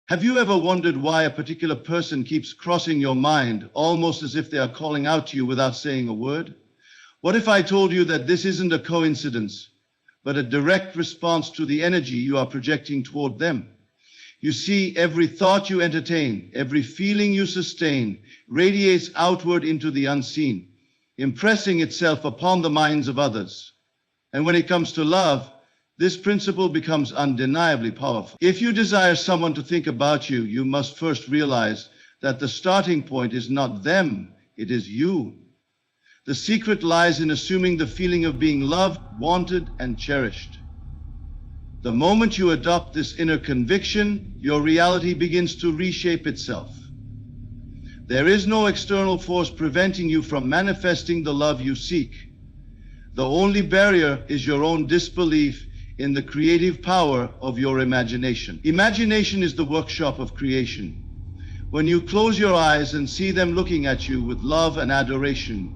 Have you ever wondered why a particular person keeps crossing your mind, almost as if they are calling out to you without saying a word? What if I told you that this isn't a coincidence, but a direct response to the energy you are projecting toward them? You see, every thought you entertain, every feeling you sustain, radiates outward into the unseen, impressing itself upon the minds of others. And when it comes to love, this principle becomes undeniably powerful. If you desire someone to think about you, you must first realize that the starting point is not them, it is you. The secret lies in assuming the feeling of being loved, wanted, and cherished. The moment you adopt this inner conviction, your reality begins to reshape itself. There is no external force preventing you from manifesting the love you seek. The only barrier is your own disbelief in the creative power of your imagination. Imagination is the workshop of creation. When you close your eyes and see them looking at you with love and adoration,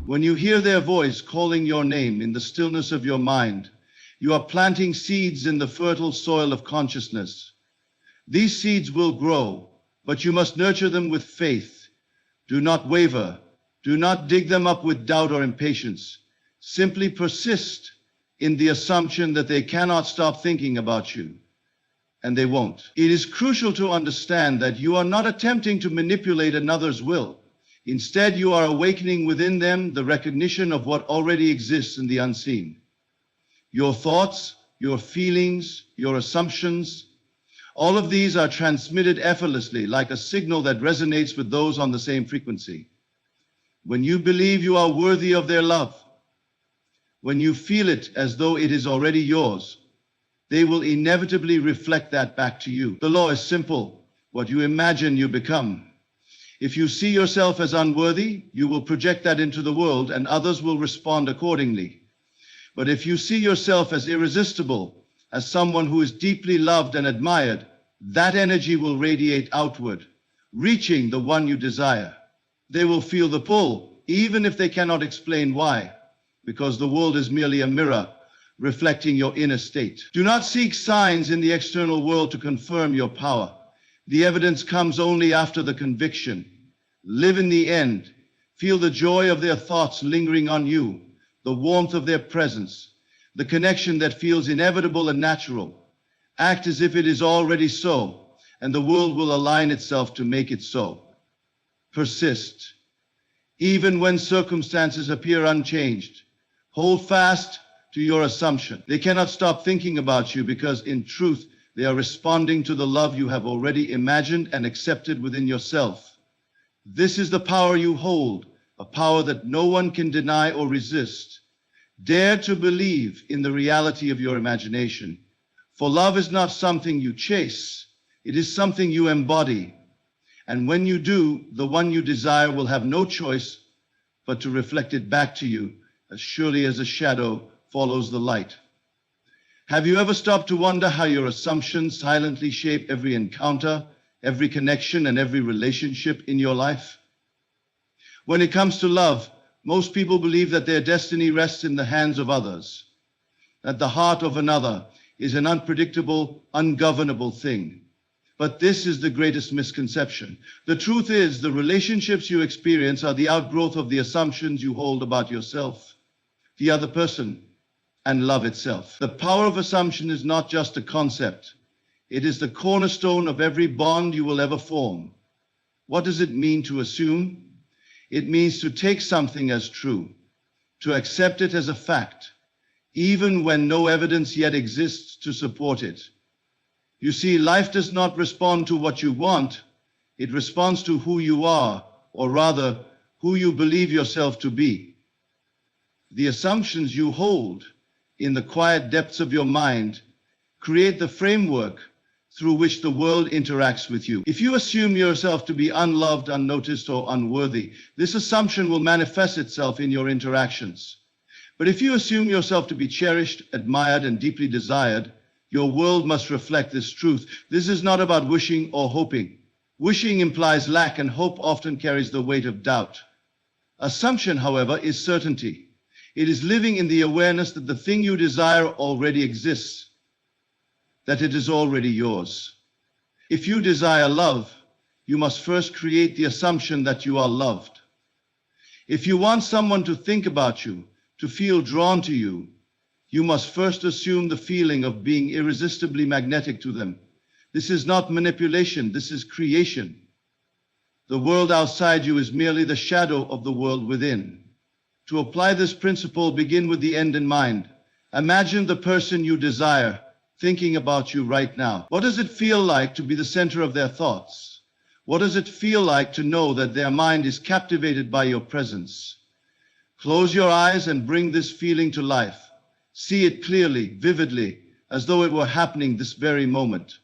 when you hear their voice calling your name in the stillness of your mind, you are planting seeds in the fertile soil of consciousness. These seeds will grow, but you must nurture them with faith. Do not waver. Do not dig them up with doubt or impatience. Simply persist in the assumption that they cannot stop thinking about you, and they won't. It is crucial to understand that you are not attempting to manipulate another's will. Instead, you are awakening within them the recognition of what already exists in the unseen. Your thoughts, your feelings, your assumptions, all of these are transmitted effortlessly like a signal that resonates with those on the same frequency. When you believe you are worthy of their love, when you feel it as though it is already yours, they will inevitably reflect that back to you. The law is simple. What you imagine, you become. If you see yourself as unworthy, you will project that into the world and others will respond accordingly. But if you see yourself as irresistible, as someone who is deeply loved and admired, that energy will radiate outward, reaching the one you desire. They will feel the pull, even if they cannot explain why, because the world is merely a mirror reflecting your inner state. Do not seek signs in the external world to confirm your power. The evidence comes only after the conviction. Live in the end. Feel the joy of their thoughts lingering on you, the warmth of their presence, the connection that feels inevitable and natural. Act as if it is already so, and the world will align itself to make it so. Persist. Even when circumstances appear unchanged, hold fast to your assumption. They cannot stop thinking about you because, in truth, they are responding to the love you have already imagined and accepted within yourself. This is the power you hold, a power that no one can deny or resist. Dare to believe in the reality of your imagination. For love is not something you chase, it is something you embody. And when you do, the one you desire will have no choice but to reflect it back to you, as surely as a shadow follows the light. Have you ever stopped to wonder how your assumptions silently shape every encounter, every connection, and every relationship in your life? When it comes to love, most people believe that their destiny rests in the hands of others, that the heart of another is an unpredictable, ungovernable thing. But this is the greatest misconception. The truth is, the relationships you experience are the outgrowth of the assumptions you hold about yourself, the other person, and love itself. The power of assumption is not just a concept. It is the cornerstone of every bond you will ever form. What does it mean to assume? It means to take something as true, to accept it as a fact, even when no evidence yet exists to support it. You see, life does not respond to what you want, it responds to who you are, or rather, who you believe yourself to be. The assumptions you hold in the quiet depths of your mind create the framework through which the world interacts with you. If you assume yourself to be unloved, unnoticed, or unworthy, this assumption will manifest itself in your interactions. But if you assume yourself to be cherished, admired, and deeply desired, your world must reflect this truth. This is not about wishing or hoping. Wishing implies lack, and hope often carries the weight of doubt. Assumption, however, is certainty. It is living in the awareness that the thing you desire already exists, that it is already yours. If you desire love, you must first create the assumption that you are loved. If you want someone to think about you, to feel drawn to you, you must first assume the feeling of being irresistibly magnetic to them. This is not manipulation, this is creation. The world outside you is merely the shadow of the world within. To apply this principle, begin with the end in mind. Imagine the person you desire thinking about you right now. What does it feel like to be the center of their thoughts? What does it feel like to know that their mind is captivated by your presence? Close your eyes and bring this feeling to life. See it clearly, vividly, as though it were happening this very moment.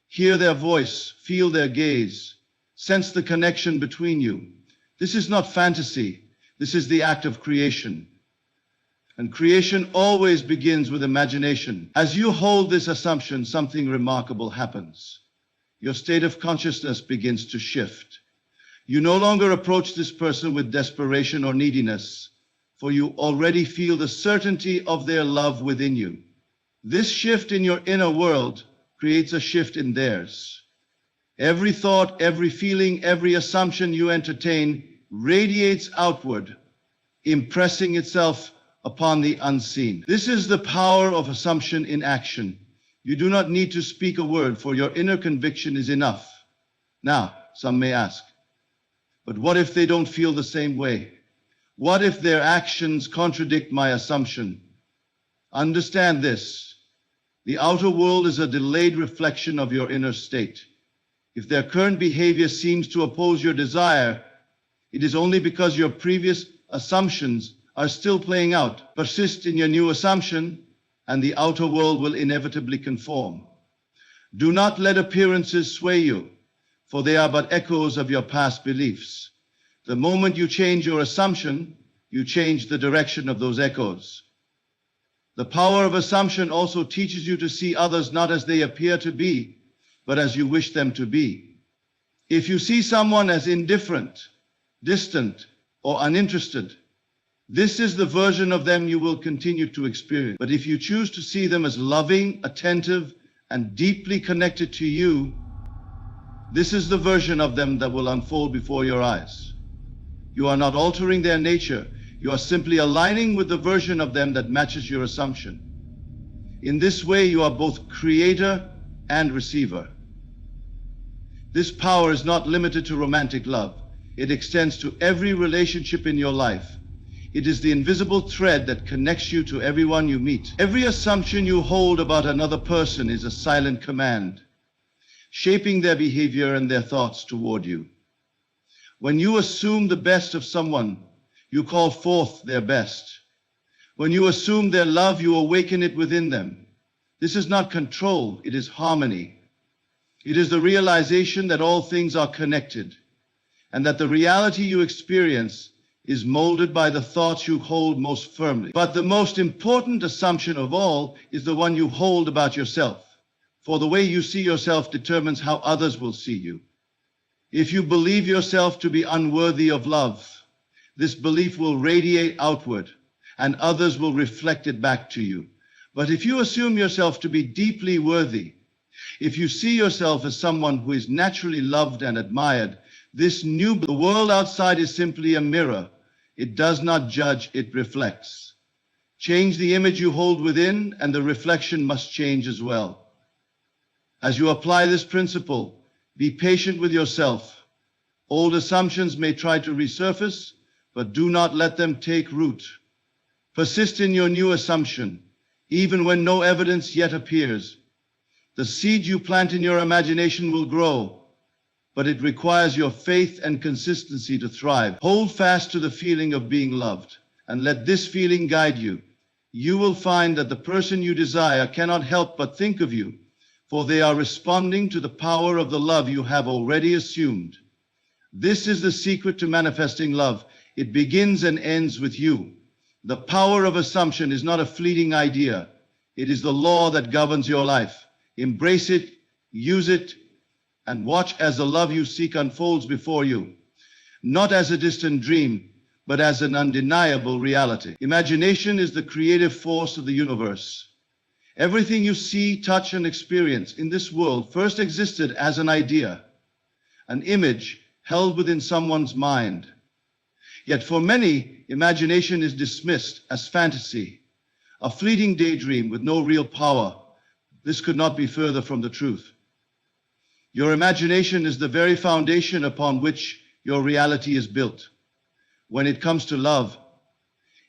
Hear their voice, feel their gaze, sense the connection between you. This is not fantasy. This is the act of creation. And creation always begins with imagination. As you hold this assumption, something remarkable happens. Your state of consciousness begins to shift. You no longer approach this person with desperation or neediness, for you already feel the certainty of their love within you. This shift in your inner world creates a shift in theirs. Every thought, every feeling, every assumption you entertain radiates outward, impressing itself upon the unseen. This is the power of assumption in action. You do not need to speak a word, for your inner conviction is enough. Now, some may ask, but what if they don't feel the same way? What if their actions contradict my assumption? Understand this. The outer world is a delayed reflection of your inner state. If their current behavior seems to oppose your desire, it is only because your previous assumptions are still playing out. Persist in your new assumption, and the outer world will inevitably conform. Do not let appearances sway you, for they are but echoes of your past beliefs. The moment you change your assumption, you change the direction of those echoes. The power of assumption also teaches you to see others not as they appear to be, but as you wish them to be. If you see someone as indifferent, distant, or uninterested, this is the version of them you will continue to experience. But if you choose to see them as loving, attentive, and deeply connected to you, this is the version of them that will unfold before your eyes. You are not altering their nature. You are simply aligning with the version of them that matches your assumption. In this way, you are both creator and receiver. This power is not limited to romantic love. It extends to every relationship in your life. It is the invisible thread that connects you to everyone you meet. Every assumption you hold about another person is a silent command, shaping their behavior and their thoughts toward you. When you assume the best of someone, you call forth their best. When you assume their love, you awaken it within them. This is not control, it is harmony. It is the realization that all things are connected, and that the reality you experience is molded by the thoughts you hold most firmly. But the most important assumption of all is the one you hold about yourself. For the way you see yourself determines how others will see you. If you believe yourself to be unworthy of love, this belief will radiate outward, and others will reflect it back to you. But if you assume yourself to be deeply worthy, if you see yourself as someone who is naturally loved and admired, the world outside is simply a mirror. It does not judge, it reflects. Change the image you hold within, and the reflection must change as well. As you apply this principle, be patient with yourself. Old assumptions may try to resurface, but do not let them take root. Persist in your new assumption, even when no evidence yet appears. The seed you plant in your imagination will grow, but it requires your faith and consistency to thrive. Hold fast to the feeling of being loved, and let this feeling guide you. You will find that the person you desire cannot help but think of you, for they are responding to the power of the love you have already assumed. This is the secret to manifesting love. It begins and ends with you. The power of assumption is not a fleeting idea. It is the law that governs your life. Embrace it, use it, and watch as the love you seek unfolds before you, not as a distant dream, but as an undeniable reality. Imagination is the creative force of the universe. Everything you see, touch, and experience in this world first existed as an idea, an image held within someone's mind. Yet for many, imagination is dismissed as fantasy, a fleeting daydream with no real power. This could not be further from the truth. Your imagination is the very foundation upon which your reality is built. When it comes to love,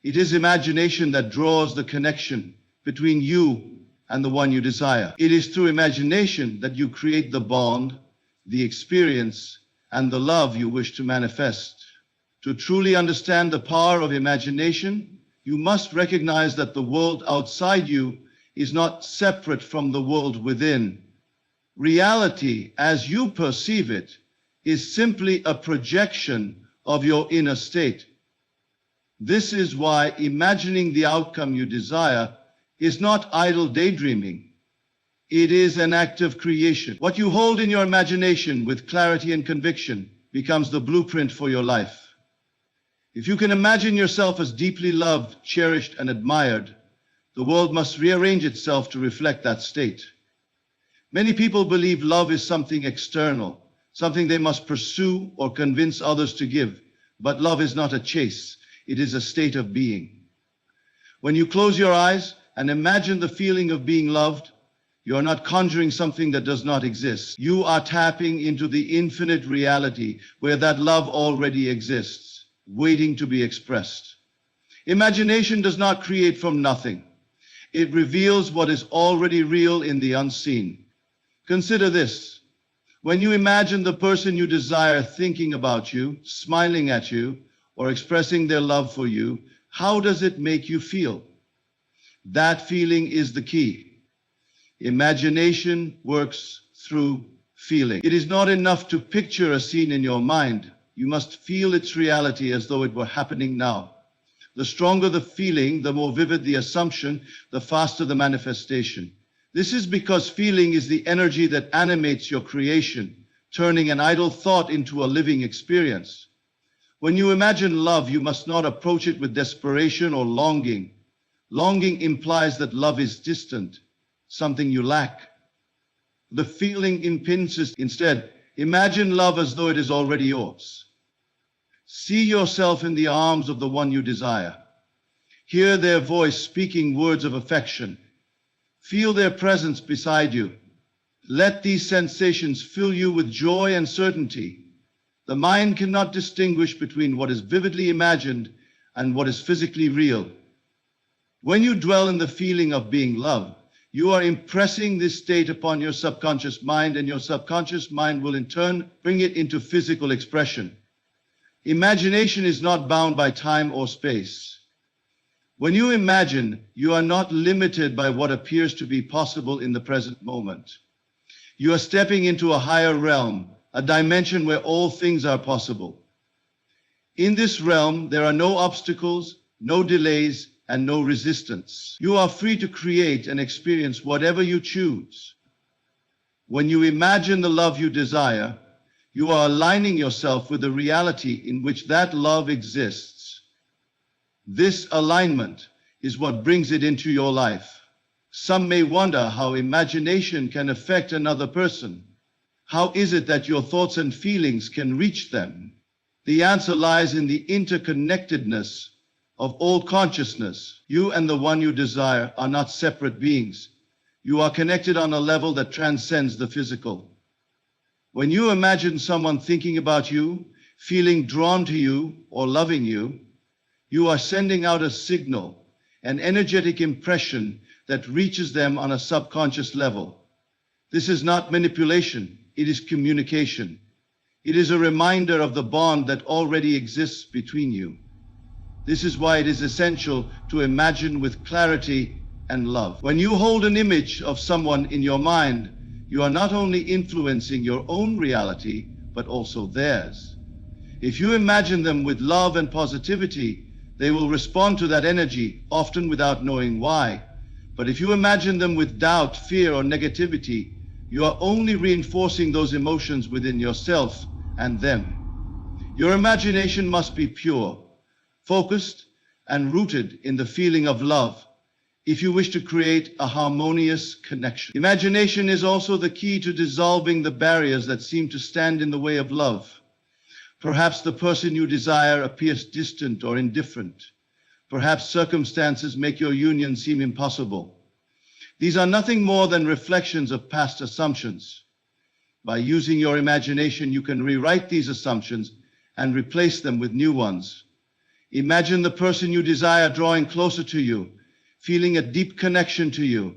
it is imagination that draws the connection between you and the one you desire. It is through imagination that you create the bond, the experience, and the love you wish to manifest. To truly understand the power of imagination, you must recognize that the world outside you is not separate from the world within. Reality, as you perceive it, is simply a projection of your inner state. This is why imagining the outcome you desire is not idle daydreaming. It is an act of creation. What you hold in your imagination with clarity and conviction becomes the blueprint for your life. If you can imagine yourself as deeply loved, cherished, and admired, the world must rearrange itself to reflect that state. Many people believe love is something external, something they must pursue or convince others to give. But love is not a chase, it is a state of being. When you close your eyes and imagine the feeling of being loved, you are not conjuring something that does not exist. You are tapping into the infinite reality where that love already exists, waiting to be expressed. Imagination does not create from nothing. It reveals what is already real in the unseen. Consider this. When you imagine the person you desire thinking about you, smiling at you, or expressing their love for you, how does it make you feel? That feeling is the key. Imagination works through feeling. It is not enough to picture a scene in your mind. You must feel its reality as though it were happening now. The stronger the feeling, the more vivid the assumption, the faster the manifestation. This is because feeling is the energy that animates your creation, turning an idle thought into a living experience. When you imagine love, you must not approach it with desperation or longing. Longing implies that love is distant, something you lack. The feeling impinges. Instead, imagine love as though it is already yours. See yourself in the arms of the one you desire. Hear their voice speaking words of affection. Feel their presence beside you. Let these sensations fill you with joy and certainty. The mind cannot distinguish between what is vividly imagined and what is physically real. When you dwell in the feeling of being loved, you are impressing this state upon your subconscious mind, and your subconscious mind will in turn bring it into physical expression. Imagination is not bound by time or space. When you imagine, you are not limited by what appears to be possible in the present moment. You are stepping into a higher realm, a dimension where all things are possible. In this realm, there are no obstacles, no delays, and no resistance. You are free to create and experience whatever you choose. When you imagine the love you desire, you are aligning yourself with the reality in which that love exists. This alignment is what brings it into your life. Some may wonder how imagination can affect another person. How is it that your thoughts and feelings can reach them? The answer lies in the interconnectedness of all consciousness. You and the one you desire are not separate beings. You are connected on a level that transcends the physical. When you imagine someone thinking about you, feeling drawn to you, or loving you, you are sending out a signal, an energetic impression that reaches them on a subconscious level. This is not manipulation, it is communication. It is a reminder of the bond that already exists between you. This is why it is essential to imagine with clarity and love. When you hold an image of someone in your mind, you are not only influencing your own reality, but also theirs. If you imagine them with love and positivity, they will respond to that energy, often without knowing why. But if you imagine them with doubt, fear, or negativity, you are only reinforcing those emotions within yourself and them. Your imagination must be pure, focused, and rooted in the feeling of love. if you wish to create a harmonious connection. Imagination is also the key to dissolving the barriers that seem to stand in the way of love. Perhaps the person you desire appears distant or indifferent. Perhaps circumstances make your union seem impossible. These are nothing more than reflections of past assumptions. By using your imagination, you can rewrite these assumptions and replace them with new ones. Imagine the person you desire drawing closer to you, feeling a deep connection to you,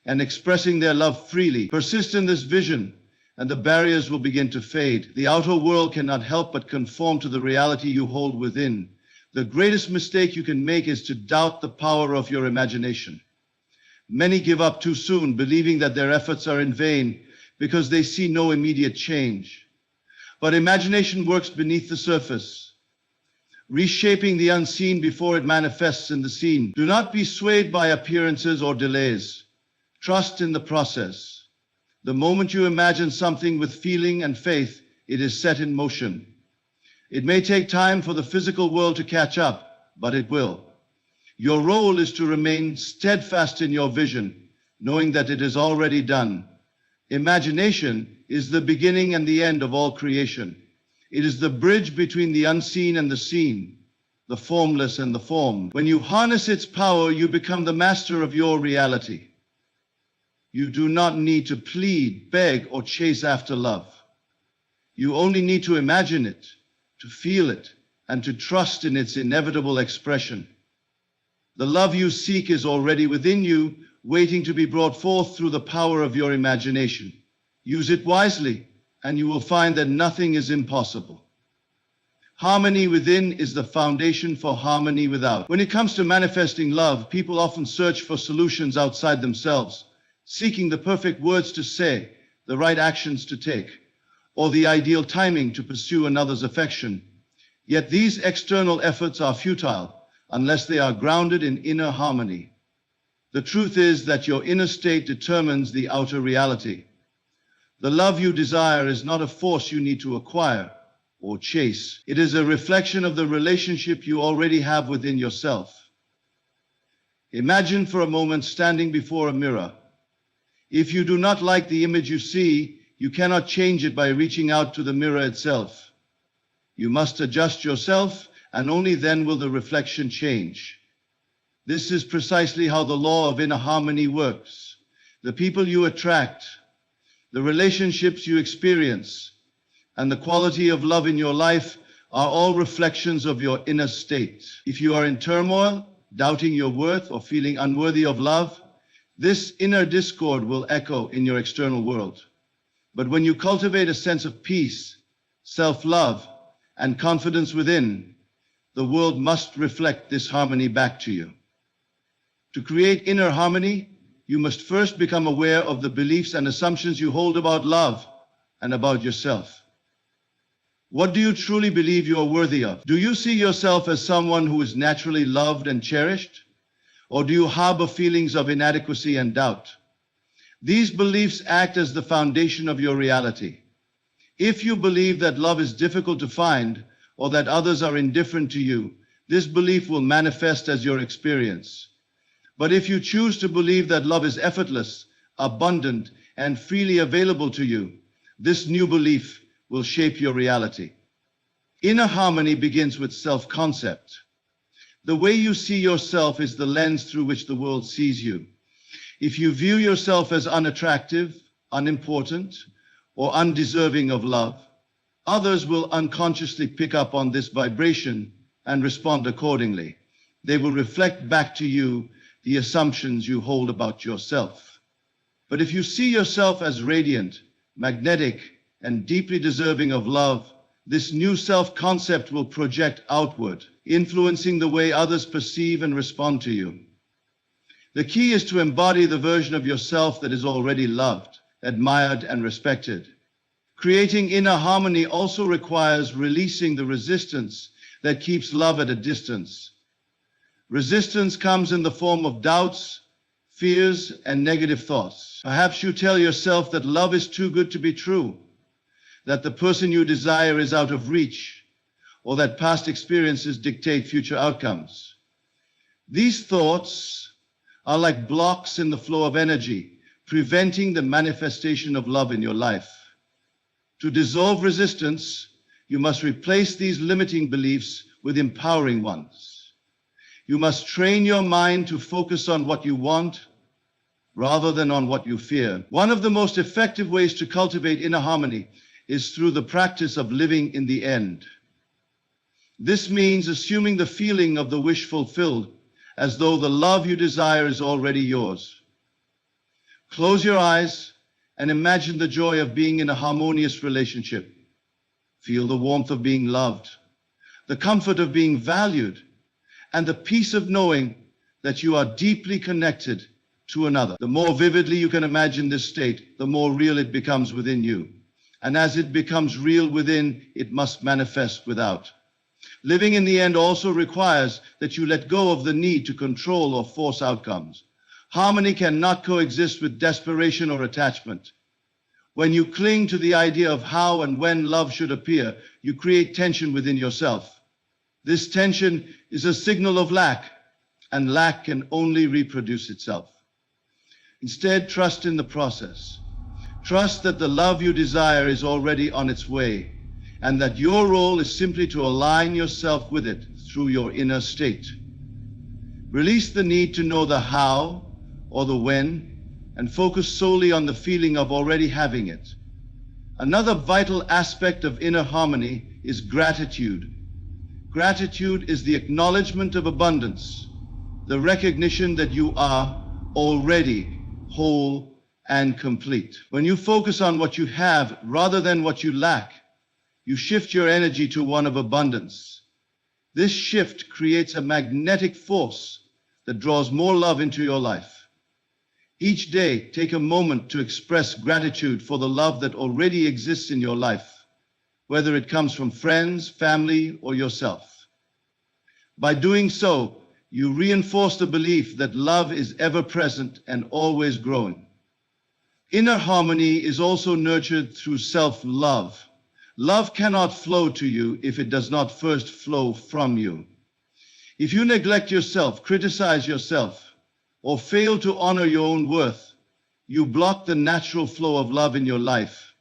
and expressing their love freely. Persist in this vision, and the barriers will begin to fade. The outer world cannot help but conform to the reality you hold within. The greatest mistake you can make is to doubt the power of your imagination. Many give up too soon, believing that their efforts are in vain because they see no immediate change. But imagination works beneath the surface, reshaping the unseen before it manifests in the seen. Do not be swayed by appearances or delays. Trust in the process. The moment you imagine something with feeling and faith, it is set in motion. It may take time for the physical world to catch up, but it will. Your role is to remain steadfast in your vision, knowing that it is already done. Imagination is the beginning and the end of all creation. It is the bridge between the unseen and the seen, the formless and the formed. When you harness its power, you become the master of your reality. You do not need to plead, beg, or chase after love. You only need to imagine it, to feel it, and to trust in its inevitable expression. The love you seek is already within you, waiting to be brought forth through the power of your imagination. Use it wisely, and you will find that nothing is impossible. Harmony within is the foundation for harmony without. When it comes to manifesting love, people often search for solutions outside themselves, seeking the perfect words to say, the right actions to take, or the ideal timing to pursue another's affection. Yet these external efforts are futile unless they are grounded in inner harmony. The truth is that your inner state determines the outer reality. The love you desire is not a force you need to acquire or chase. It is a reflection of the relationship you already have within yourself. Imagine for a moment standing before a mirror. If you do not like the image you see, you cannot change it by reaching out to the mirror itself. You must adjust yourself, and only then will the reflection change. This is precisely how the law of inner harmony works. The people you attract, the relationships you experience, and the quality of love in your life are all reflections of your inner state. If you are in turmoil, doubting your worth, or feeling unworthy of love, this inner discord will echo in your external world. But when you cultivate a sense of peace, self-love, and confidence within, the world must reflect this harmony back to you. To create inner harmony, you must first become aware of the beliefs and assumptions you hold about love and about yourself. What do you truly believe you are worthy of? Do you see yourself as someone who is naturally loved and cherished? Or do you harbor feelings of inadequacy and doubt? These beliefs act as the foundation of your reality. If you believe that love is difficult to find or that others are indifferent to you, this belief will manifest as your experience. But if you choose to believe that love is effortless, abundant, and freely available to you, this new belief will shape your reality. Inner harmony begins with self-concept. The way you see yourself is the lens through which the world sees you. If you view yourself as unattractive, unimportant, or undeserving of love, others will unconsciously pick up on this vibration and respond accordingly. They will reflect back to you the assumptions you hold about yourself. But if you see yourself as radiant, magnetic, and deeply deserving of love, this new self-concept will project outward, influencing the way others perceive and respond to you. The key is to embody the version of yourself that is already loved, admired, and respected. Creating inner harmony also requires releasing the resistance that keeps love at a distance. Resistance comes in the form of doubts, fears, and negative thoughts. Perhaps you tell yourself that love is too good to be true, that the person you desire is out of reach, or that past experiences dictate future outcomes. These thoughts are like blocks in the flow of energy, preventing the manifestation of love in your life. To dissolve resistance, you must replace these limiting beliefs with empowering ones. You must train your mind to focus on what you want rather than on what you fear. One of the most effective ways to cultivate inner harmony is through the practice of living in the end. This means assuming the feeling of the wish fulfilled as though the love you desire is already yours. Close your eyes and imagine the joy of being in a harmonious relationship. Feel the warmth of being loved, the comfort of being valued, and the peace of knowing that you are deeply connected to another. The more vividly you can imagine this state, the more real it becomes within you. And as it becomes real within, it must manifest without. Living in the end also requires that you let go of the need to control or force outcomes. Harmony cannot coexist with desperation or attachment. When you cling to the idea of how and when love should appear, you create tension within yourself. This tension is a signal of lack, and lack can only reproduce itself. Instead, trust in the process. Trust that the love you desire is already on its way, and that your role is simply to align yourself with it through your inner state. Release the need to know the how or the when, and focus solely on the feeling of already having it. Another vital aspect of inner harmony is gratitude. Gratitude is the acknowledgement of abundance, the recognition that you are already whole and complete. When you focus on what you have rather than what you lack, you shift your energy to one of abundance. This shift creates a magnetic force that draws more love into your life. Each day, take a moment to express gratitude for the love that already exists in your life, whether it comes from friends, family, or yourself. By doing so, you reinforce the belief that love is ever present and always growing. Inner harmony is also nurtured through self-love. Love cannot flow to you if it does not first flow from you. If you neglect yourself, criticize yourself, or fail to honor your own worth, you block the natural flow of love in your life.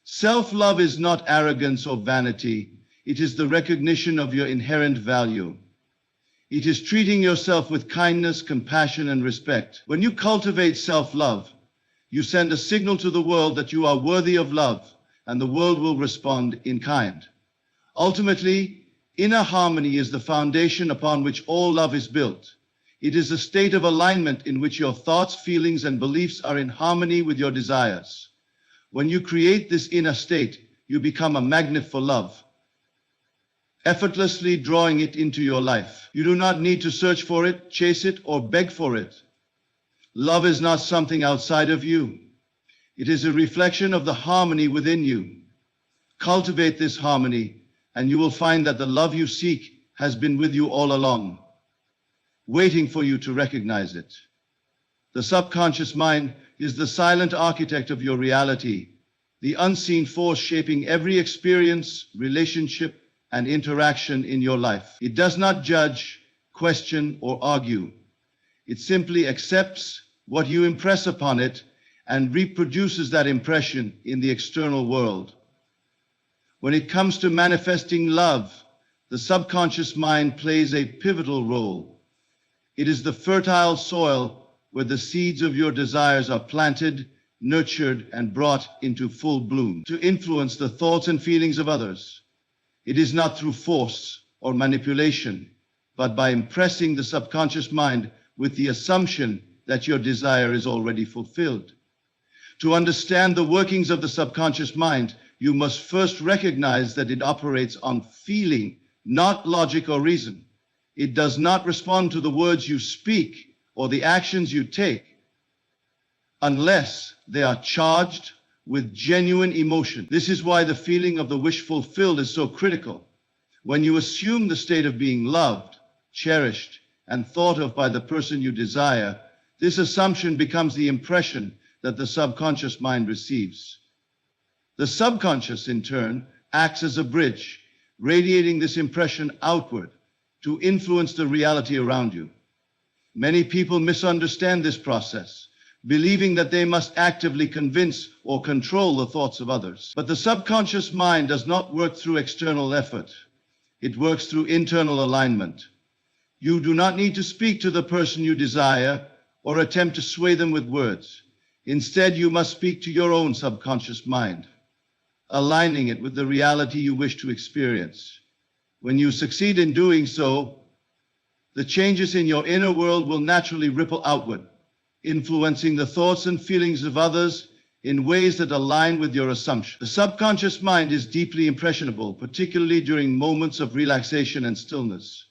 Self-love is not arrogance or vanity. It is the recognition of your inherent value. It is treating yourself with kindness, compassion, and respect. When you cultivate self-love, you send a signal to the world that you are worthy of love, and the world will respond in kind. Ultimately, inner harmony is the foundation upon which all love is built. It is a state of alignment in which your thoughts, feelings, and beliefs are in harmony with your desires. When you create this inner state, you become a magnet for love, effortlessly drawing it into your life. You do not need to search for it, chase it, or beg for it. Love is not something outside of you. It is a reflection of the harmony within you. Cultivate this harmony, and you will find that the love you seek has been with you all along, waiting for you to recognize it. The subconscious mind is the silent architect of your reality, the unseen force shaping every experience, relationship, and interaction in your life. It does not judge, question, or argue. It simply accepts what you impress upon it and reproduces that impression in the external world. When it comes to manifesting love, the subconscious mind plays a pivotal role. It is the fertile soil where the seeds of your desires are planted, nurtured, and brought into full bloom to influence the thoughts and feelings of others. It is not through force or manipulation, but by impressing the subconscious mind with the assumption that your desire is already fulfilled. To understand the workings of the subconscious mind, you must first recognize that it operates on feeling, not logic or reason. It does not respond to the words you speak or the actions you take unless they are charged with genuine emotion. This is why the feeling of the wish fulfilled is so critical. When you assume the state of being loved, cherished, and thought of by the person you desire, this assumption becomes the impression that the subconscious mind receives. The subconscious, in turn, acts as a bridge, radiating this impression outward to influence the reality around you. Many people misunderstand this process, believing that they must actively convince or control the thoughts of others. But the subconscious mind does not work through external effort. It works through internal alignment. You do not need to speak to the person you desire or attempt to sway them with words. Instead, you must speak to your own subconscious mind, aligning it with the reality you wish to experience. When you succeed in doing so, the changes in your inner world will naturally ripple outward, influencing the thoughts and feelings of others in ways that align with your assumption. The subconscious mind is deeply impressionable, particularly during moments of relaxation and stillness.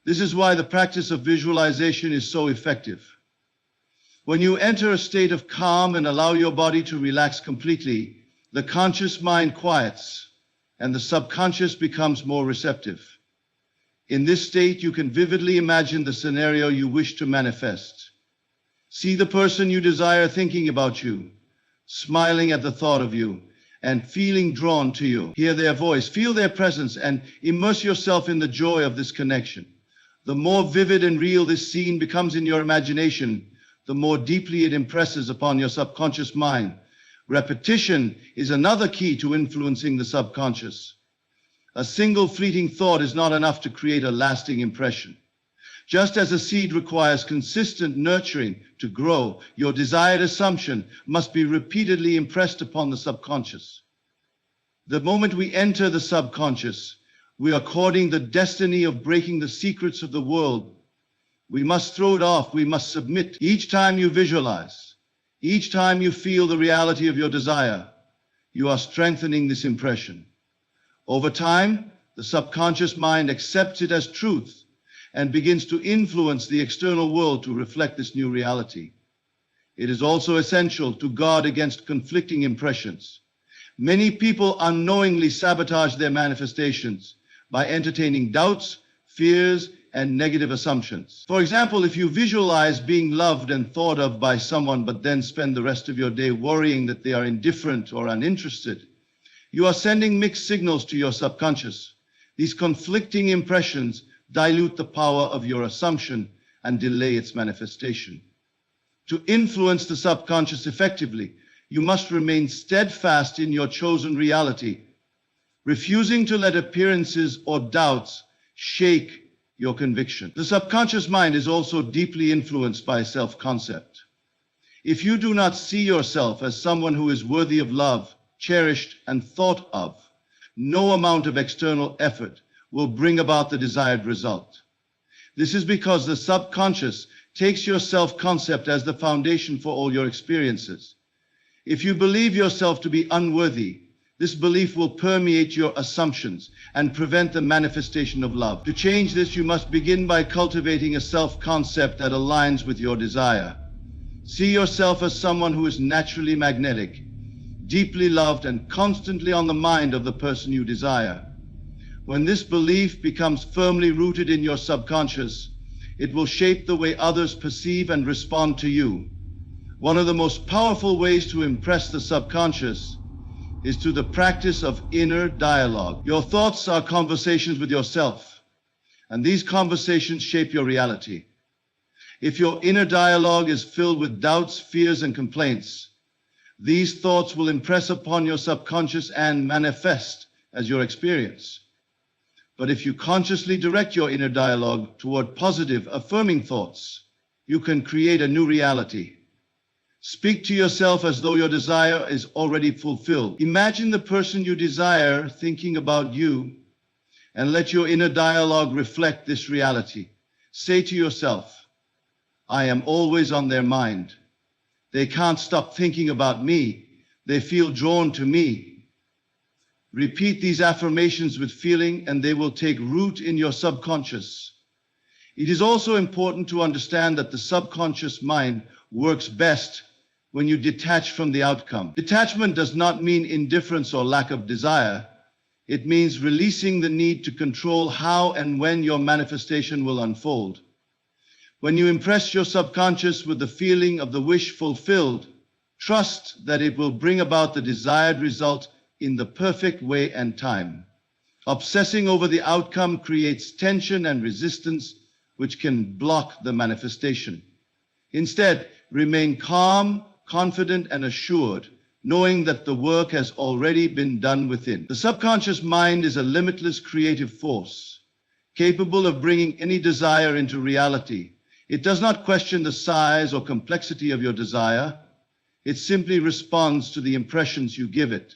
This is why the practice of visualization is so effective. When you enter a state of calm and allow your body to relax completely, the conscious mind quiets and the subconscious becomes more receptive. In this state, you can vividly imagine the scenario you wish to manifest. See the person you desire thinking about you, smiling at the thought of you, and feeling drawn to you. Hear their voice, feel their presence, and immerse yourself in the joy of this connection. The more vivid and real this scene becomes in your imagination, the more deeply it impresses upon your subconscious mind. Repetition is another key to influencing the subconscious. A single fleeting thought is not enough to create a lasting impression. Just as a seed requires consistent nurturing to grow, your desired assumption must be repeatedly impressed upon the subconscious. The moment we enter the subconscious, we are courting the destiny of breaking the secrets of the world. We must throw it off. We must submit. Each time you visualize, each time you feel the reality of your desire, you are strengthening this impression. Over time, the subconscious mind accepts it as truth and begins to influence the external world to reflect this new reality. It is also essential to guard against conflicting impressions. Many people unknowingly sabotage their manifestations by entertaining doubts, fears, and negative assumptions. For example, if you visualize being loved and thought of by someone, but then spend the rest of your day worrying that they are indifferent or uninterested, you are sending mixed signals to your subconscious. These conflicting impressions dilute the power of your assumption and delay its manifestation. To influence the subconscious effectively, you must remain steadfast in your chosen reality, refusing to let appearances or doubts shake your conviction. The subconscious mind is also deeply influenced by self-concept. If you do not see yourself as someone who is worthy of love, cherished, and thought of, no amount of external effort will bring about the desired result. This is because the subconscious takes your self-concept as the foundation for all your experiences. If you believe yourself to be unworthy, this belief will permeate your assumptions and prevent the manifestation of love. To change this, you must begin by cultivating a self-concept that aligns with your desire. See yourself as someone who is naturally magnetic, deeply loved, and constantly on the mind of the person you desire. When this belief becomes firmly rooted in your subconscious, it will shape the way others perceive and respond to you. One of the most powerful ways to impress the subconscious is through the practice of inner dialogue. Your thoughts are conversations with yourself, and these conversations shape your reality. If your inner dialogue is filled with doubts, fears, and complaints, these thoughts will impress upon your subconscious and manifest as your experience. But if you consciously direct your inner dialogue toward positive, affirming thoughts, you can create a new reality. Speak to yourself as though your desire is already fulfilled. Imagine the person you desire thinking about you, and let your inner dialogue reflect this reality. Say to yourself, I am always on their mind. They can't stop thinking about me. They feel drawn to me. Repeat these affirmations with feeling, and they will take root in your subconscious. It is also important to understand that the subconscious mind works best when you detach from the outcome. Detachment does not mean indifference or lack of desire. It means releasing the need to control how and when your manifestation will unfold. When you impress your subconscious with the feeling of the wish fulfilled, trust that it will bring about the desired result in the perfect way and time. Obsessing over the outcome creates tension and resistance, which can block the manifestation. Instead, remain calm, confident, and assured, knowing that the work has already been done within. The subconscious mind is a limitless creative force, capable of bringing any desire into reality. It does not question the size or complexity of your desire. It simply responds to the impressions you give it.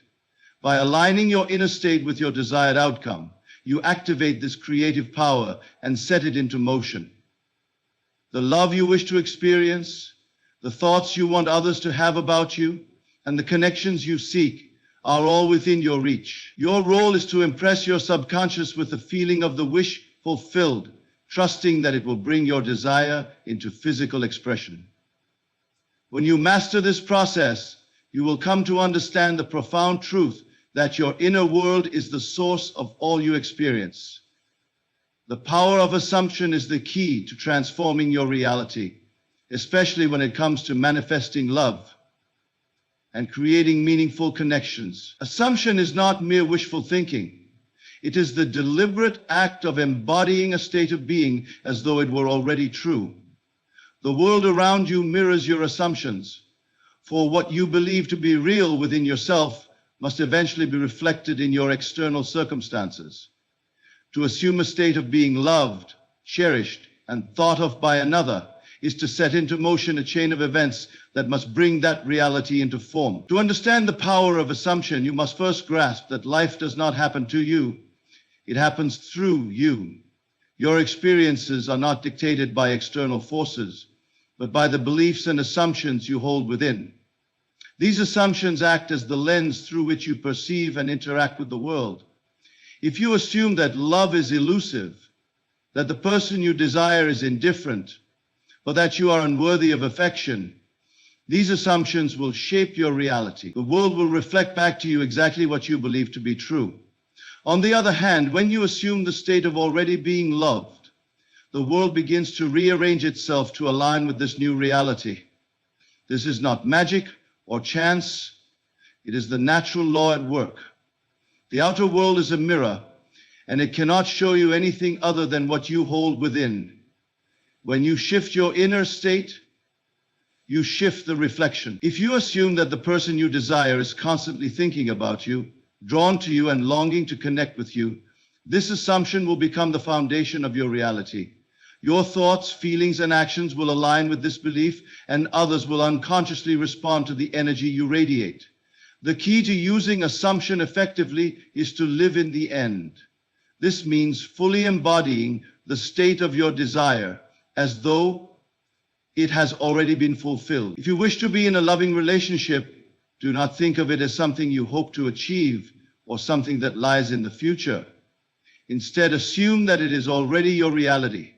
By aligning your inner state with your desired outcome, you activate this creative power and set it into motion. The love you wish to experience, the thoughts you want others to have about you, and the connections you seek are all within your reach. Your role is to impress your subconscious with the feeling of the wish fulfilled, trusting that it will bring your desire into physical expression. When you master this process, you will come to understand the profound truth that your inner world is the source of all you experience. The power of assumption is the key to transforming your reality, especially when it comes to manifesting love and creating meaningful connections. Assumption is not mere wishful thinking. It is the deliberate act of embodying a state of being as though it were already true. The world around you mirrors your assumptions, for what you believe to be real within yourself must eventually be reflected in your external circumstances. To assume a state of being loved, cherished, and thought of by another is to set into motion a chain of events that must bring that reality into form. To understand the power of assumption, you must first grasp that life does not happen to you. It happens through you. Your experiences are not dictated by external forces, but by the beliefs and assumptions you hold within. These assumptions act as the lens through which you perceive and interact with the world. If you assume that love is elusive, that the person you desire is indifferent, or that you are unworthy of affection, these assumptions will shape your reality. The world will reflect back to you exactly what you believe to be true. On the other hand, when you assume the state of already being loved, the world begins to rearrange itself to align with this new reality. This is not magic or chance. It is the natural law at work. The outer world is a mirror, and it cannot show you anything other than what you hold within. When you shift your inner state, you shift the reflection. If you assume that the person you desire is constantly thinking about you, drawn to you, and longing to connect with you, this assumption will become the foundation of your reality. Your thoughts, feelings, and actions will align with this belief, and others will unconsciously respond to the energy you radiate. The key to using assumption effectively is to live in the end. This means fully embodying the state of your desire as though it has already been fulfilled. If you wish to be in a loving relationship, do not think of it as something you hope to achieve or something that lies in the future. Instead, assume that it is already your reality.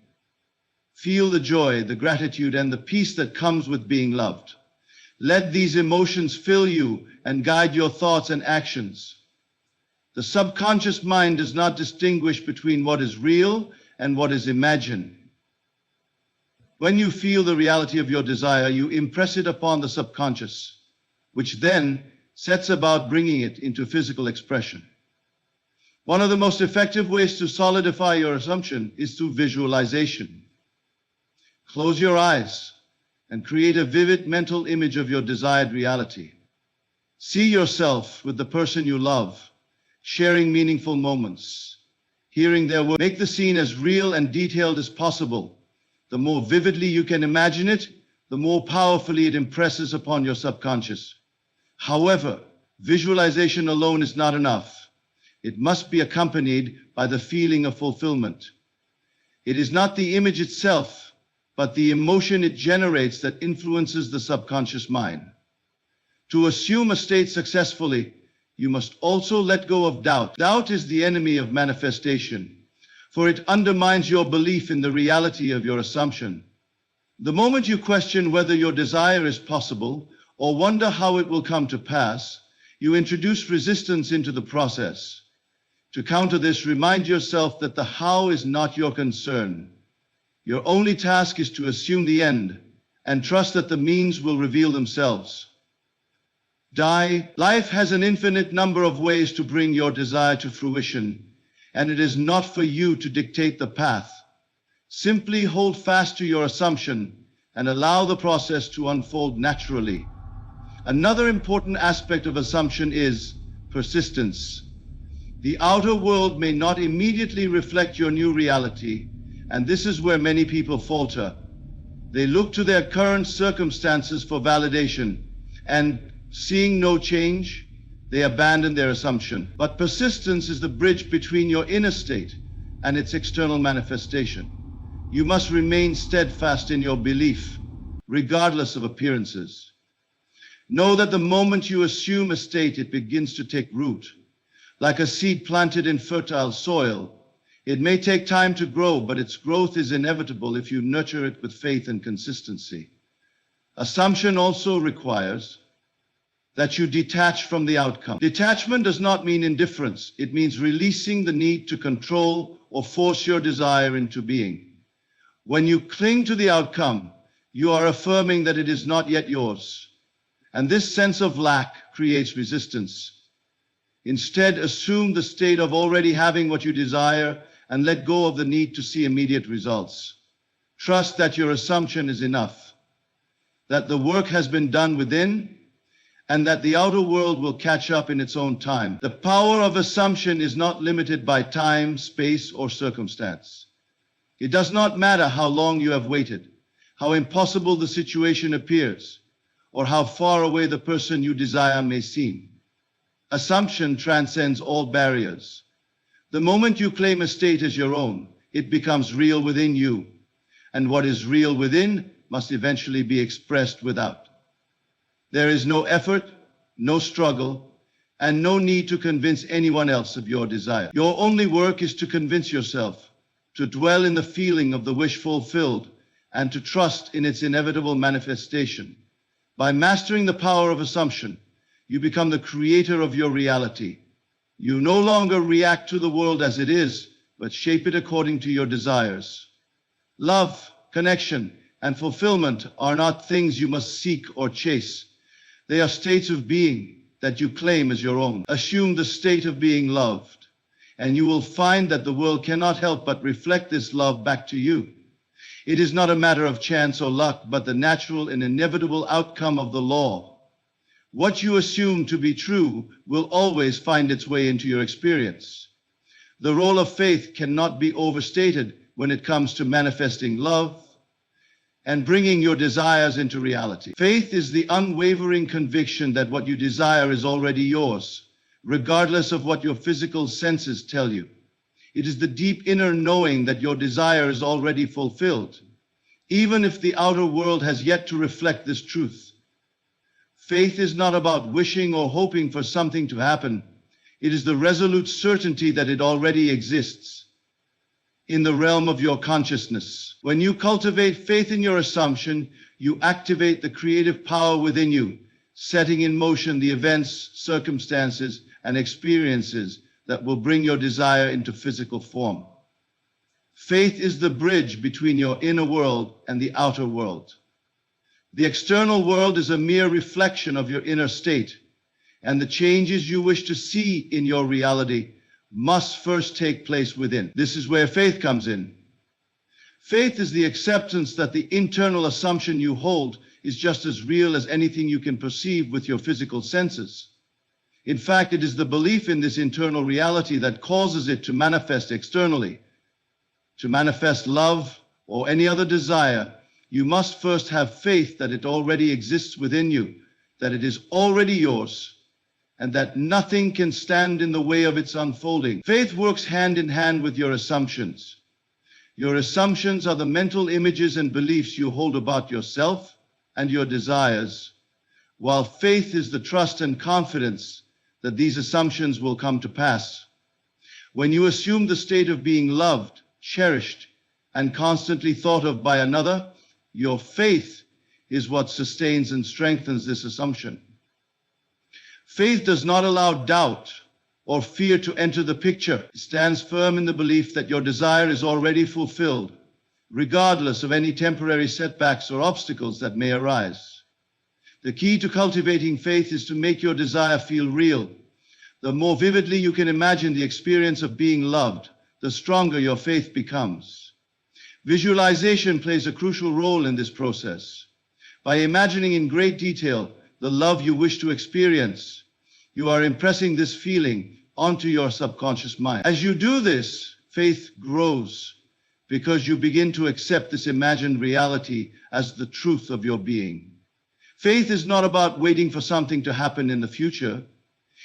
Feel the joy, the gratitude, and the peace that comes with being loved. Let these emotions fill you and guide your thoughts and actions. The subconscious mind does not distinguish between what is real and what is imagined. When you feel the reality of your desire, you impress it upon the subconscious, which then sets about bringing it into physical expression. One of the most effective ways to solidify your assumption is through visualization. Close your eyes and create a vivid mental image of your desired reality. See yourself with the person you love, sharing meaningful moments, hearing their words. Make the scene as real and detailed as possible. The more vividly you can imagine it, the more powerfully it impresses upon your subconscious. However, visualization alone is not enough. It must be accompanied by the feeling of fulfillment. It is not the image itself, but the emotion it generates that influences the subconscious mind. To assume a state successfully, you must also let go of doubt. Doubt is the enemy of manifestation, for it undermines your belief in the reality of your assumption. The moment you question whether your desire is possible or wonder how it will come to pass, you introduce resistance into the process. To counter this, remind yourself that the how is not your concern. Your only task is to assume the end and trust that the means will reveal themselves. Life has an infinite number of ways to bring your desire to fruition, and it is not for you to dictate the path. Simply hold fast to your assumption and allow the process to unfold naturally. Another important aspect of assumption is persistence. The outer world may not immediately reflect your new reality, and this is where many people falter. They look to their current circumstances for validation, and seeing no change, they abandon their assumption. But persistence is the bridge between your inner state and its external manifestation. You must remain steadfast in your belief, regardless of appearances. Know that the moment you assume a state, it begins to take root. Like a seed planted in fertile soil, it may take time to grow, but its growth is inevitable if you nurture it with faith and consistency. Assumption also requires that you detach from the outcome. Detachment does not mean indifference. It means releasing the need to control or force your desire into being. When you cling to the outcome, you are affirming that it is not yet yours. And this sense of lack creates resistance. Instead, assume the state of already having what you desire and let go of the need to see immediate results. Trust that your assumption is enough, that the work has been done within, and that the outer world will catch up in its own time. The power of assumption is not limited by time, space, or circumstance. It does not matter how long you have waited, how impossible the situation appears, or how far away the person you desire may seem. Assumption transcends all barriers. The moment you claim a state as your own, it becomes real within you, and what is real within must eventually be expressed without. There is no effort, no struggle, and no need to convince anyone else of your desire. Your only work is to convince yourself, to dwell in the feeling of the wish fulfilled, and to trust in its inevitable manifestation. By mastering the power of assumption, you become the creator of your reality. You no longer react to the world as it is, but shape it according to your desires. Love, connection, and fulfillment are not things you must seek or chase. They are states of being that you claim as your own. Assume the state of being loved, and you will find that the world cannot help but reflect this love back to you. It is not a matter of chance or luck, but the natural and inevitable outcome of the law. What you assume to be true will always find its way into your experience. The role of faith cannot be overstated when it comes to manifesting love and bringing your desires into reality. Faith is the unwavering conviction that what you desire is already yours, regardless of what your physical senses tell you. It is the deep inner knowing that your desire is already fulfilled, even if the outer world has yet to reflect this truth. Faith is not about wishing or hoping for something to happen. It is the resolute certainty that it already exists in the realm of your consciousness. When you cultivate faith in your assumption, you activate the creative power within you, setting in motion the events, circumstances, and experiences that will bring your desire into physical form. Faith is the bridge between your inner world and the outer world. The external world is a mere reflection of your inner state, and the changes you wish to see in your reality must first take place within. This is where faith comes in. Faith is the acceptance that the internal assumption you hold is just as real as anything you can perceive with your physical senses. In fact, it is the belief in this internal reality that causes it to manifest externally. To manifest love or any other desire, you must first have faith that it already exists within you, that it is already yours, and that nothing can stand in the way of its unfolding. Faith works hand in hand with your assumptions. Your assumptions are the mental images and beliefs you hold about yourself and your desires, while faith is the trust and confidence that these assumptions will come to pass. When you assume the state of being loved, cherished, and constantly thought of by another, your faith is what sustains and strengthens this assumption. Faith does not allow doubt or fear to enter the picture. It stands firm in the belief that your desire is already fulfilled, regardless of any temporary setbacks or obstacles that may arise. The key to cultivating faith is to make your desire feel real. The more vividly you can imagine the experience of being loved, the stronger your faith becomes. Visualization plays a crucial role in this process. By imagining in great detail the love you wish to experience, you are impressing this feeling onto your subconscious mind. As you do this, faith grows because you begin to accept this imagined reality as the truth of your being. Faith is not about waiting for something to happen in the future.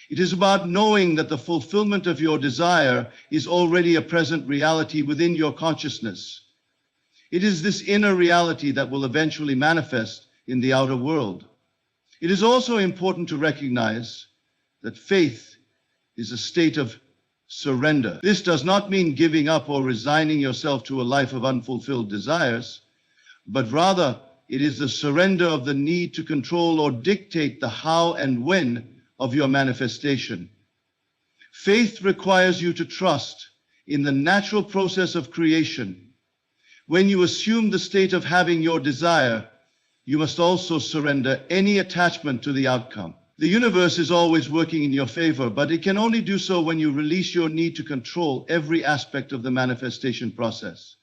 It is about knowing that the fulfillment of your desire is already a present reality within your consciousness. It is this inner reality that will eventually manifest in the outer world. It is also important to recognize that faith is a state of surrender. This does not mean giving up or resigning yourself to a life of unfulfilled desires, but rather it is the surrender of the need to control or dictate the how and when of your manifestation. Faith requires you to trust in the natural process of creation. When you assume the state of having your desire, you must also surrender any attachment to the outcome. The universe is always working in your favor, but it can only do so when you release your need to control every aspect of the manifestation process.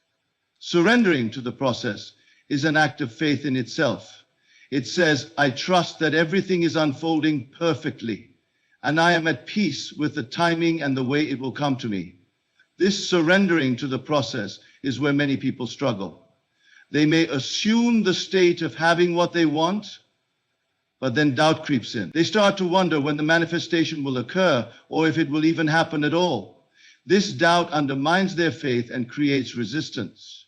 Surrendering to the process is an act of faith in itself. It says, I trust that everything is unfolding perfectly, and I am at peace with the timing and the way it will come to me. This surrendering to the process is where many people struggle. They may assume the state of having what they want, but then doubt creeps in. They start to wonder when the manifestation will occur or if it will even happen at all. This doubt undermines their faith and creates resistance.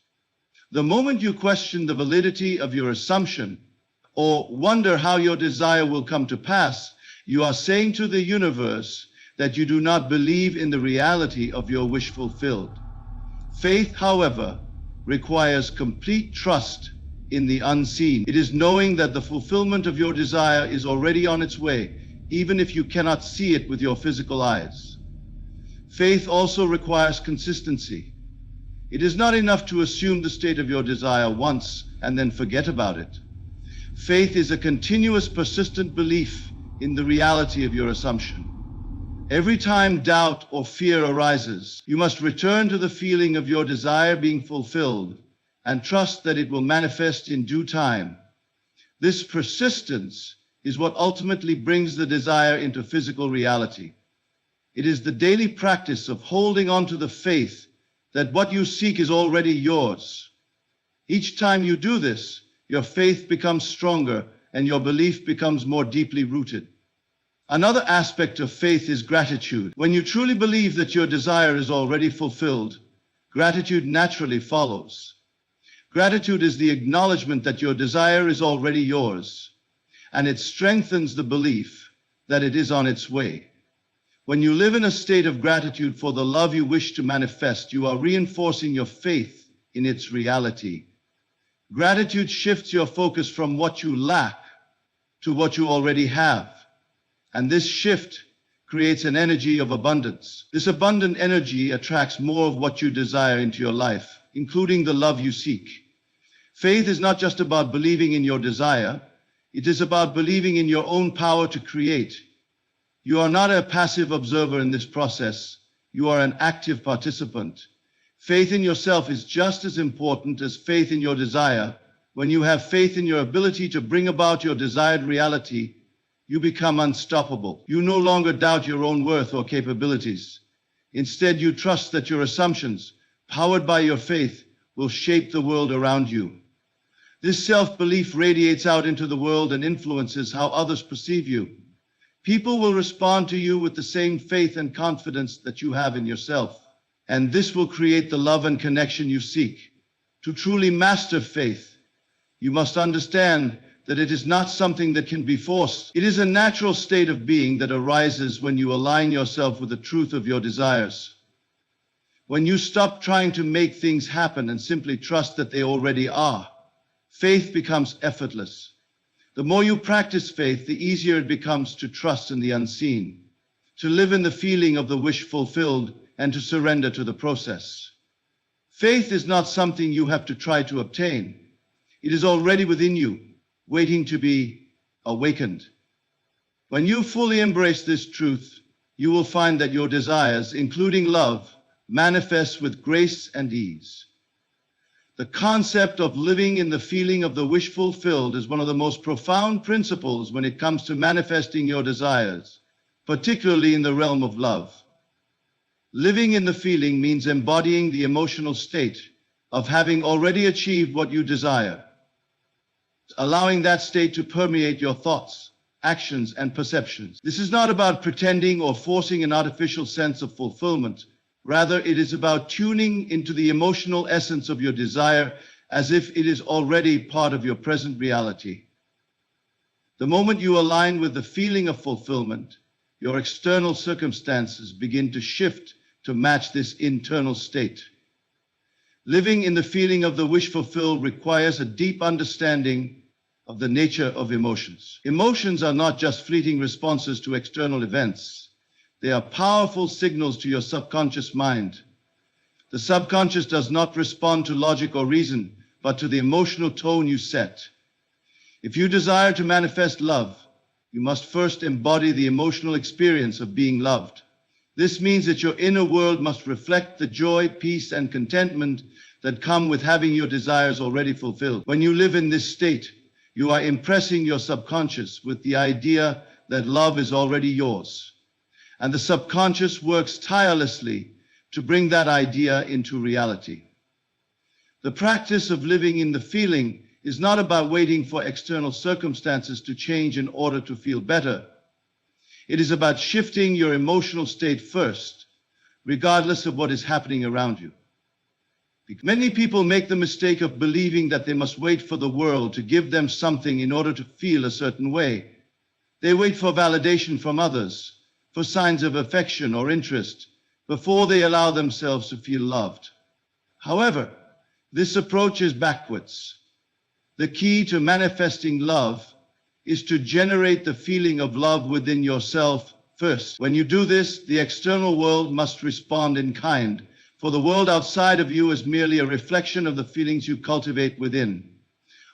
The moment you question the validity of your assumption or wonder how your desire will come to pass, you are saying to the universe that you do not believe in the reality of your wish fulfilled. Faith, however, requires complete trust in the unseen. It is knowing that the fulfillment of your desire is already on its way, even if you cannot see it with your physical eyes. Faith also requires consistency. It is not enough to assume the state of your desire once and then forget about it. Faith is a continuous, persistent belief in the reality of your assumption. Every time doubt or fear arises, you must return to the feeling of your desire being fulfilled and trust that it will manifest in due time. This persistence is what ultimately brings the desire into physical reality. It is the daily practice of holding on to the faith that what you seek is already yours. Each time you do this, your faith becomes stronger and your belief becomes more deeply rooted. Another aspect of faith is gratitude. When you truly believe that your desire is already fulfilled, gratitude naturally follows. Gratitude is the acknowledgement that your desire is already yours, and it strengthens the belief that it is on its way. When you live in a state of gratitude for the love you wish to manifest, you are reinforcing your faith in its reality. Gratitude shifts your focus from what you lack to what you already have. And this shift creates an energy of abundance. This abundant energy attracts more of what you desire into your life, including the love you seek. Faith is not just about believing in your desire. It is about believing in your own power to create. You are not a passive observer in this process. You are an active participant. Faith in yourself is just as important as faith in your desire. When you have faith in your ability to bring about your desired reality, you become unstoppable. You no longer doubt your own worth or capabilities. Instead, you trust that your assumptions, powered by your faith, will shape the world around you. This self-belief radiates out into the world and influences how others perceive you. People will respond to you with the same faith and confidence that you have in yourself. And this will create the love and connection you seek. To truly master faith, you must understand that it is not something that can be forced. It is a natural state of being that arises when you align yourself with the truth of your desires. When you stop trying to make things happen and simply trust that they already are, faith becomes effortless. The more you practice faith, the easier it becomes to trust in the unseen, to live in the feeling of the wish fulfilled, and to surrender to the process. Faith is not something you have to try to obtain. It is already within you, waiting to be awakened. When you fully embrace this truth, you will find that your desires, including love, manifest with grace and ease. The concept of living in the feeling of the wish fulfilled is one of the most profound principles when it comes to manifesting your desires, particularly in the realm of love. Living in the feeling means embodying the emotional state of having already achieved what you desire, allowing that state to permeate your thoughts, actions, and perceptions. This is not about pretending or forcing an artificial sense of fulfillment. Rather, it is about tuning into the emotional essence of your desire as if it is already part of your present reality. The moment you align with the feeling of fulfillment, your external circumstances begin to shift to match this internal state. Living in the feeling of the wish fulfilled requires a deep understanding of the nature of emotions. Emotions are not just fleeting responses to external events. They are powerful signals to your subconscious mind. The subconscious does not respond to logic or reason, but to the emotional tone you set. If you desire to manifest love, you must first embody the emotional experience of being loved. This means that your inner world must reflect the joy, peace, and contentment that come with having your desires already fulfilled. When you live in this state, you are impressing your subconscious with the idea that love is already yours. And the subconscious works tirelessly to bring that idea into reality. The practice of living in the feeling is not about waiting for external circumstances to change in order to feel better. It is about shifting your emotional state first, regardless of what is happening around you. Many people make the mistake of believing that they must wait for the world to give them something in order to feel a certain way. They wait for validation from others, for signs of affection or interest, before they allow themselves to feel loved. However, this approach is backwards. The key to manifesting love is to generate the feeling of love within yourself first. When you do this, the external world must respond in kind, for the world outside of you is merely a reflection of the feelings you cultivate within.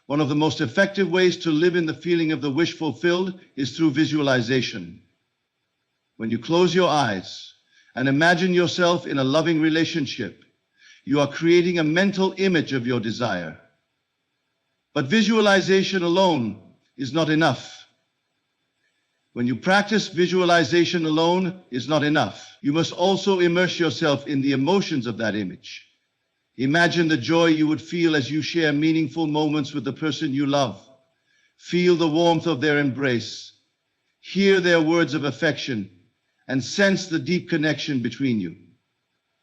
One of the most effective ways to live in the feeling of the wish fulfilled is through visualization. When you close your eyes and imagine yourself in a loving relationship, you are creating a mental image of your desire. But visualization alone is not enough. When you practice visualization alone is not enough. You must also immerse yourself in the emotions of that image. Imagine the joy you would feel as you share meaningful moments with the person you love. Feel the warmth of their embrace. Hear their words of affection, and sense the deep connection between you.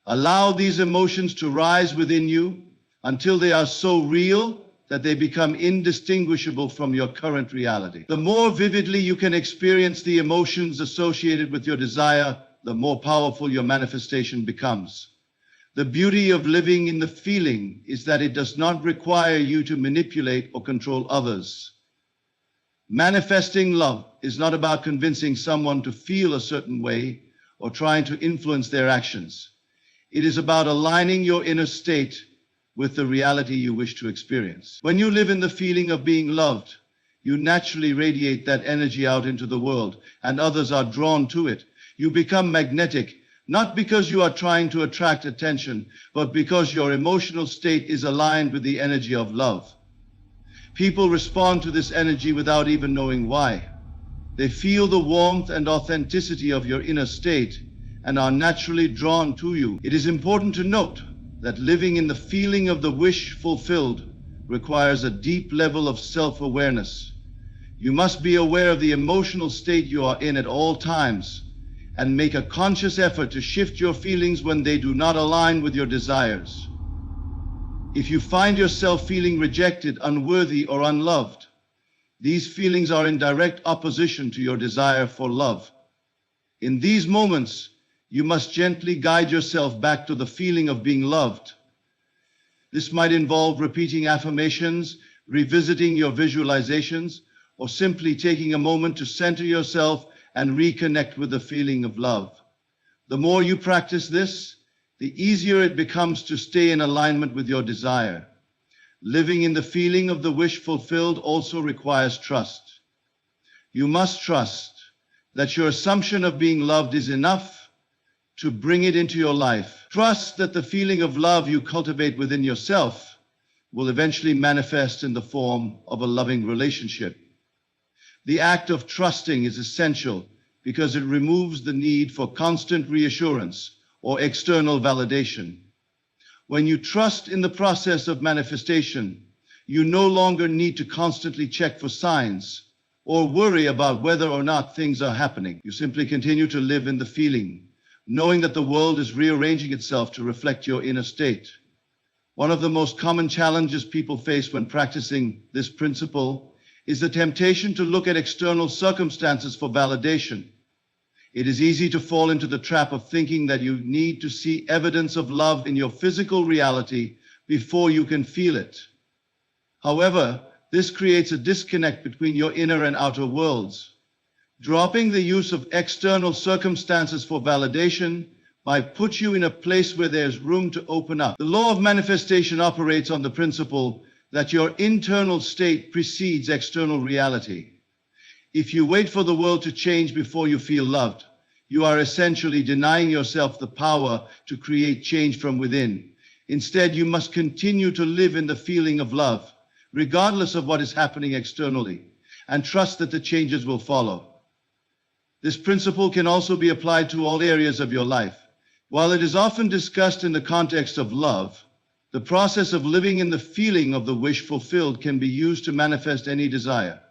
Allow these emotions to rise within you until they are so real that they become indistinguishable from your current reality. The more vividly you can experience the emotions associated with your desire, the more powerful your manifestation becomes. The beauty of living in the feeling is that it does not require you to manipulate or control others. Manifesting love is not about convincing someone to feel a certain way or trying to influence their actions. It is about aligning your inner state with the reality you wish to experience. When you live in the feeling of being loved, you naturally radiate that energy out into the world, and others are drawn to it. You become magnetic, not because you are trying to attract attention, but because your emotional state is aligned with the energy of love. People respond to this energy without even knowing why. They feel the warmth and authenticity of your inner state and are naturally drawn to you. It is important to note that living in the feeling of the wish fulfilled requires a deep level of self-awareness. You must be aware of the emotional state you are in at all times and make a conscious effort to shift your feelings when they do not align with your desires. If you find yourself feeling rejected, unworthy, or unloved, these feelings are in direct opposition to your desire for love. In these moments, you must gently guide yourself back to the feeling of being loved. This might involve repeating affirmations, revisiting your visualizations, or simply taking a moment to center yourself and reconnect with the feeling of love. The more you practice this, the easier it becomes to stay in alignment with your desire. Living in the feeling of the wish fulfilled also requires trust. You must trust that your assumption of being loved is enough to bring it into your life. Trust that the feeling of love you cultivate within yourself will eventually manifest in the form of a loving relationship. The act of trusting is essential because it removes the need for constant reassurance or external validation. When you trust in the process of manifestation, you no longer need to constantly check for signs or worry about whether or not things are happening. You simply continue to live in the feeling, knowing that the world is rearranging itself to reflect your inner state. One of the most common challenges people face when practicing this principle is the temptation to look at external circumstances for validation. It is easy to fall into the trap of thinking that you need to see evidence of love in your physical reality before you can feel it. However, this creates a disconnect between your inner and outer worlds. Dropping the use of external circumstances for validation might put you in a place where there's room to open up. The law of manifestation operates on the principle that your internal state precedes external reality. If you wait for the world to change before you feel loved, you are essentially denying yourself the power to create change from within. Instead, you must continue to live in the feeling of love, regardless of what is happening externally, and trust that the changes will follow. This principle can also be applied to all areas of your life. While it is often discussed in the context of love, the process of living in the feeling of the wish fulfilled can be used to manifest any desire.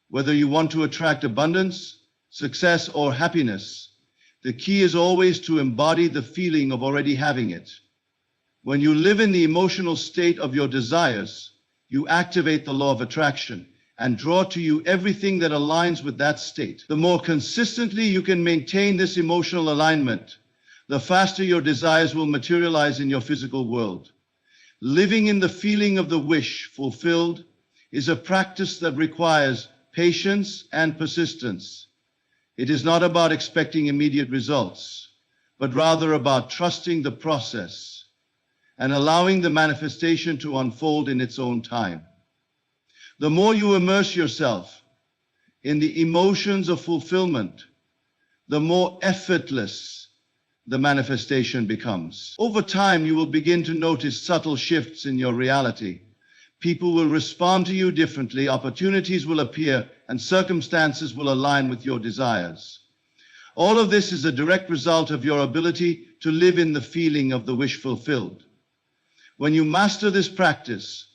Whether you want to attract abundance, success, or happiness, the key is always to embody the feeling of already having it. When you live in the emotional state of your desires, you activate the law of attraction and draw to you everything that aligns with that state. The more consistently you can maintain this emotional alignment, the faster your desires will materialize in your physical world. Living in the feeling of the wish fulfilled is a practice that requires patience and persistence. It is not about expecting immediate results, but rather about trusting the process and allowing the manifestation to unfold in its own time. The more you immerse yourself in the emotions of fulfillment, the more effortless the manifestation becomes. Over time, you will begin to notice subtle shifts in your reality. People will respond to you differently, opportunities will appear, and circumstances will align with your desires. All of this is a direct result of your ability to live in the feeling of the wish fulfilled. When you master this practice,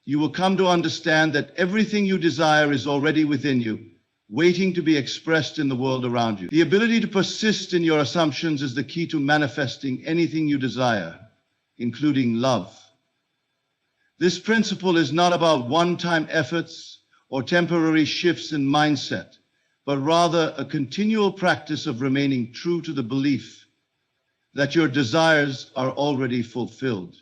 you will come to understand that everything you desire is already within you, waiting to be expressed in the world around you. The ability to persist in your assumptions is the key to manifesting anything you desire, including love. This principle is not about one-time efforts or temporary shifts in mindset, but rather a continual practice of remaining true to the belief that your desires are already fulfilled.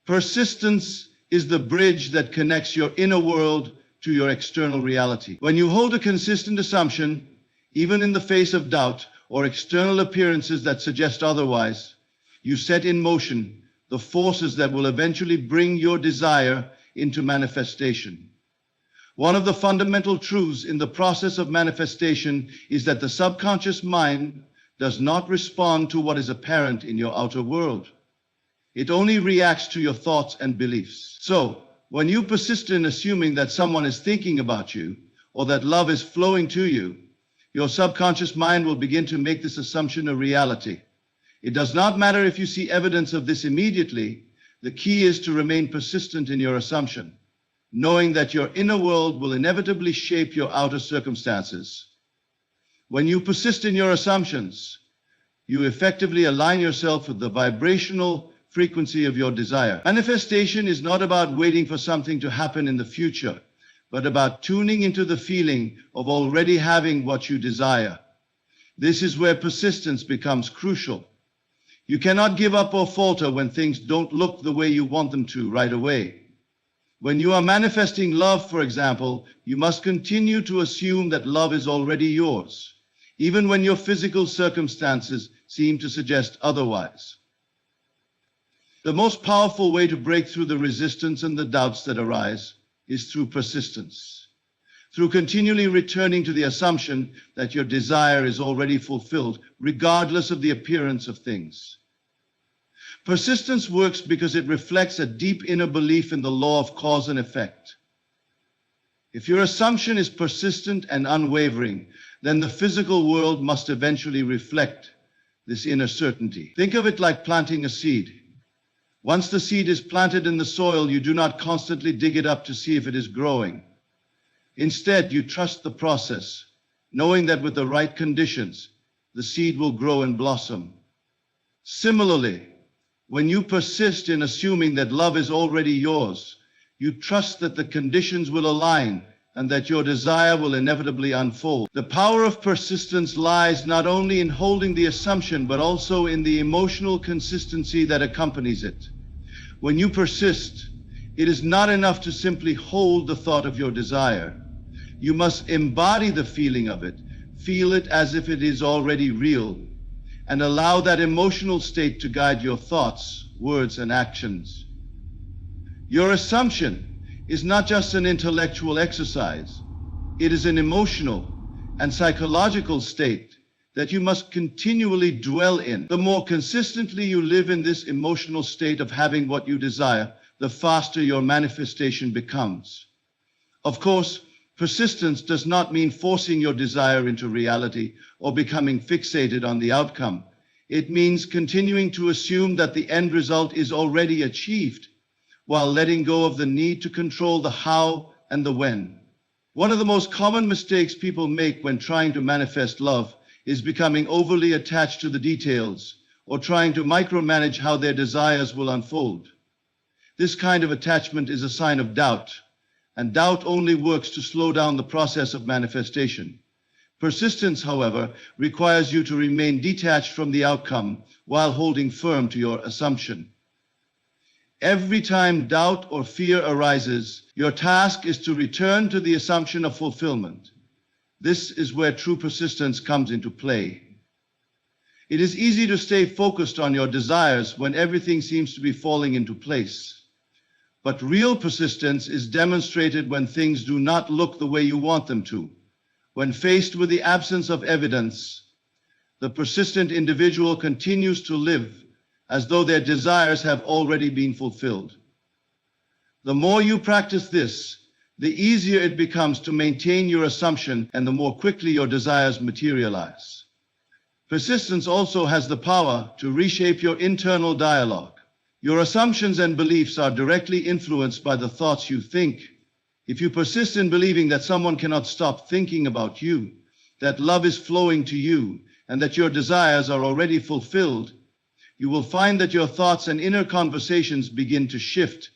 Persistence is the bridge that connects your inner world to your external reality. When you hold a consistent assumption, even in the face of doubt or external appearances that suggest otherwise, you set in motion the forces that will eventually bring your desire into manifestation. One of the fundamental truths in the process of manifestation is that the subconscious mind does not respond to what is apparent in your outer world. It only reacts to your thoughts and beliefs. So, when you persist in assuming that someone is thinking about you or that love is flowing to you, your subconscious mind will begin to make this assumption a reality. It does not matter if you see evidence of this immediately. The key is to remain persistent in your assumption, knowing that your inner world will inevitably shape your outer circumstances. When you persist in your assumptions, you effectively align yourself with the vibrational frequency of your desire. Manifestation is not about waiting for something to happen in the future, but about tuning into the feeling of already having what you desire. This is where persistence becomes crucial. You cannot give up or falter when things don't look the way you want them to right away. When you are manifesting love, for example, you must continue to assume that love is already yours, even when your physical circumstances seem to suggest otherwise. The most powerful way to break through the resistance and the doubts that arise is through persistence, through continually returning to the assumption that your desire is already fulfilled, regardless of the appearance of things. Persistence works because it reflects a deep inner belief in the law of cause and effect. If your assumption is persistent and unwavering, then the physical world must eventually reflect this inner certainty. Think of it like planting a seed. Once the seed is planted in the soil, you do not constantly dig it up to see if it is growing. Instead, you trust the process, knowing that with the right conditions, the seed will grow and blossom. Similarly, when you persist in assuming that love is already yours, you trust that the conditions will align and that your desire will inevitably unfold. The power of persistence lies not only in holding the assumption, but also in the emotional consistency that accompanies it. When you persist, it is not enough to simply hold the thought of your desire. You must embody the feeling of it, feel it as if it is already real, and allow that emotional state to guide your thoughts, words, and actions. Your assumption is not just an intellectual exercise. It is an emotional and psychological state that you must continually dwell in. The more consistently you live in this emotional state of having what you desire, the faster your manifestation becomes. Of course, persistence does not mean forcing your desire into reality or becoming fixated on the outcome. It means continuing to assume that the end result is already achieved, while letting go of the need to control the how and the when. One of the most common mistakes people make when trying to manifest love is becoming overly attached to the details or trying to micromanage how their desires will unfold. This kind of attachment is a sign of doubt, and doubt only works to slow down the process of manifestation. Persistence, however, requires you to remain detached from the outcome while holding firm to your assumption. Every time doubt or fear arises, your task is to return to the assumption of fulfillment. This is where true persistence comes into play. It is easy to stay focused on your desires when everything seems to be falling into place. But real persistence is demonstrated when things do not look the way you want them to. When faced with the absence of evidence, the persistent individual continues to live as though their desires have already been fulfilled. The more you practice this, the easier it becomes to maintain your assumption and the more quickly your desires materialize. Persistence also has the power to reshape your internal dialogue. Your assumptions and beliefs are directly influenced by the thoughts you think. If you persist in believing that someone cannot stop thinking about you, that love is flowing to you, and that your desires are already fulfilled, you will find that your thoughts and inner conversations begin to shift.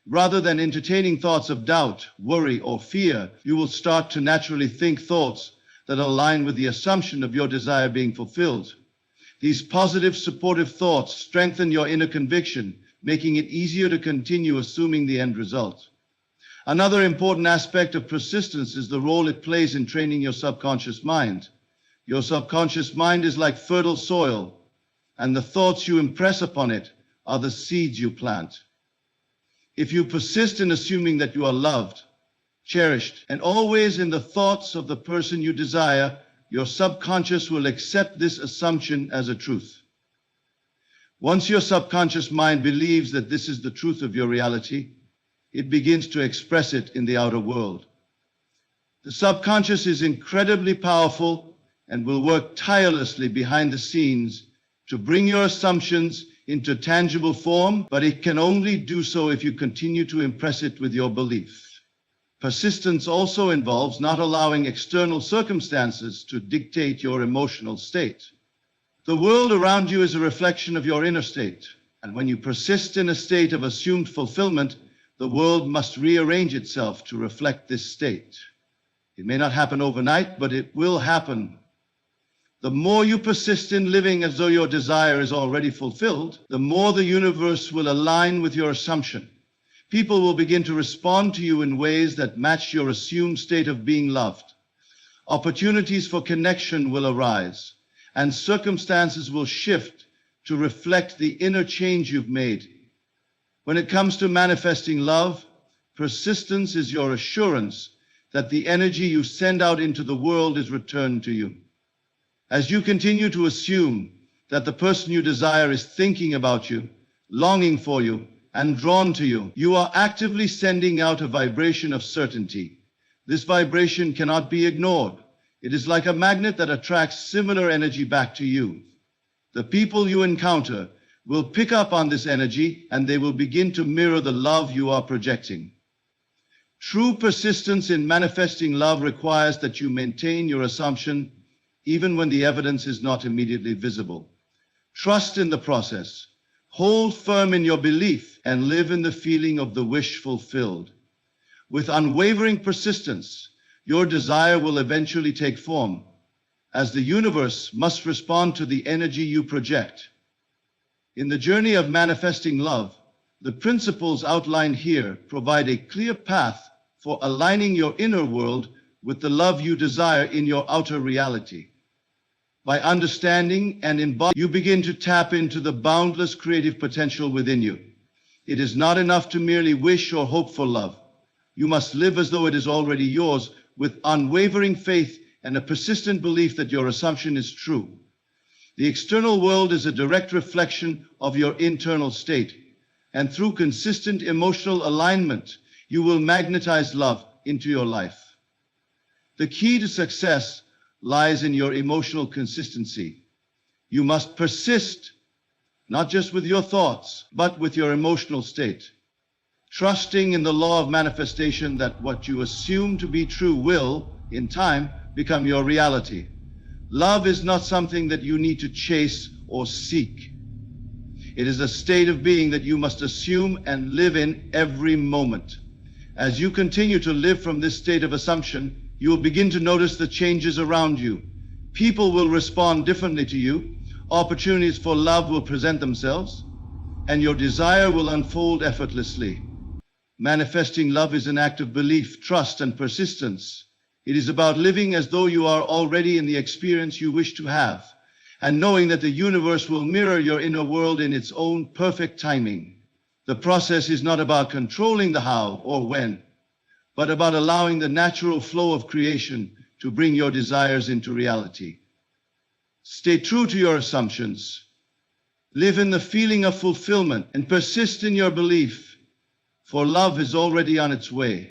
Rather than entertaining thoughts of doubt, worry, or fear, you will start to naturally think thoughts that align with the assumption of your desire being fulfilled. These positive, supportive thoughts strengthen your inner conviction, making it easier to continue assuming the end result. Another important aspect of persistence is the role it plays in training your subconscious mind. Your subconscious mind is like fertile soil, and the thoughts you impress upon it are the seeds you plant. If you persist in assuming that you are loved, cherished, and always in the thoughts of the person you desire, your subconscious will accept this assumption as a truth. Once your subconscious mind believes that this is the truth of your reality, it begins to express it in the outer world. The subconscious is incredibly powerful and will work tirelessly behind the scenes to bring your assumptions into tangible form, but it can only do so if you continue to impress it with your belief. Persistence also involves not allowing external circumstances to dictate your emotional state. The world around you is a reflection of your inner state, and when you persist in a state of assumed fulfillment, the world must rearrange itself to reflect this state. It may not happen overnight, but it will happen. The more you persist in living as though your desire is already fulfilled, the more the universe will align with your assumption. People will begin to respond to you in ways that match your assumed state of being loved. Opportunities for connection will arise, and circumstances will shift to reflect the inner change you've made. When it comes to manifesting love, persistence is your assurance that the energy you send out into the world is returned to you. As you continue to assume, that the person you desire is thinking about you, longing for you, and drawn to you. You are actively sending out a vibration of certainty. This vibration cannot be ignored. It is like a magnet that attracts similar energy back to you. The people you encounter will pick up on this energy, and they will begin to mirror the love you are projecting. True persistence in manifesting love requires that you maintain your assumption even when the evidence is not immediately visible. Trust in the process. Hold firm in your belief and live in the feeling of the wish fulfilled. With unwavering persistence, your desire will eventually take form, as the universe must respond to the energy you project. In the journey of manifesting love, the principles outlined here provide a clear path for aligning your inner world with the love you desire in your outer reality. By understanding and embodying, you begin to tap into the boundless creative potential within you. It is not enough to merely wish or hope for love. You must live as though it is already yours, with unwavering faith and a persistent belief that your assumption is true. The external world is a direct reflection of your internal state, and through consistent emotional alignment, you will magnetize love into your life. The key to success lies in your emotional consistency. You must persist, not just with your thoughts, but with your emotional state, trusting in the law of manifestation that what you assume to be true will, in time, become your reality. Love is not something that you need to chase or seek. It is a state of being that you must assume and live in every moment. As you continue to live from this state of assumption, you will begin to notice the changes around you. People will respond differently to you, opportunities for love will present themselves, and your desire will unfold effortlessly. Manifesting love is an act of belief, trust, and persistence. It is about living as though you are already in the experience you wish to have, and knowing that the universe will mirror your inner world in its own perfect timing. The process is not about controlling the how or when, but about allowing the natural flow of creation to bring your desires into reality. Stay true to your assumptions. Live in the feeling of fulfillment and persist in your belief, for love is already on its way.